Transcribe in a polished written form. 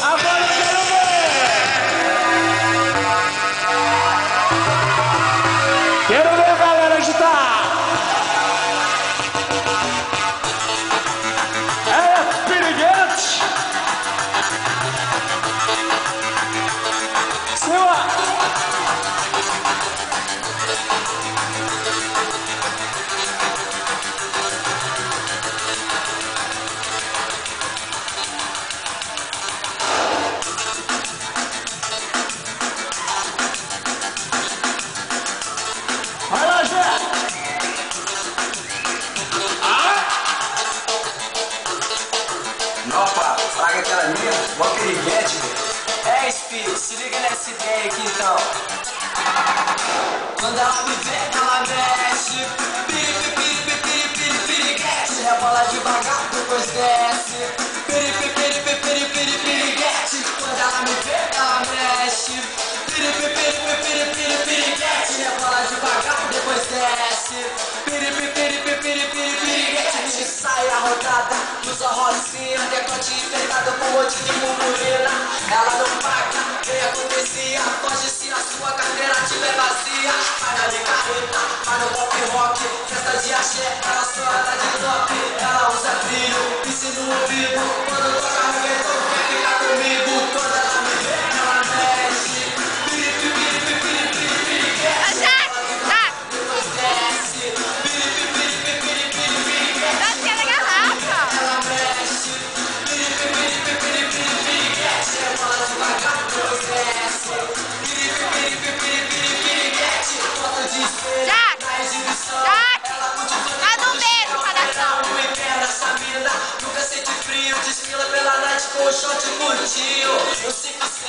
Agora eu quero ver! Quero ver a galera agitar! É piriguete! Cima! Vai lá, Zé! Opa, fraga aquela minha, mó piriguete, velho. É, Speed, se liga nessa ideia aqui então. Quando ela me vê, ela mexe. Piriguete. Rebola devagar, depois desce. Piriguete. Quando ela me vê, ela mexe. Piriguete. Rebola devagar, depois desce. Piriguete. A gente sai a rodada, usa rocinha, decote enfeitado com um monte de purpurina. Ela não paga, nem acontecia. Foge se a sua carteira tiver vazia. Vai na micareta, vai no pop rock. Festa de axé, ela só anda de top. Ela usa brilho, piscina no ouvido. Quando toca reggaeton, quer ficar comigo. Quando ela me vê, ela mexe. Depois desce. Ela mexe. Rebola devagar, depois desce. Foto de espelho, na exibição. Ela curte não me perde essa mina. Nunca sente frio, desfila pela night com o shot curtinho.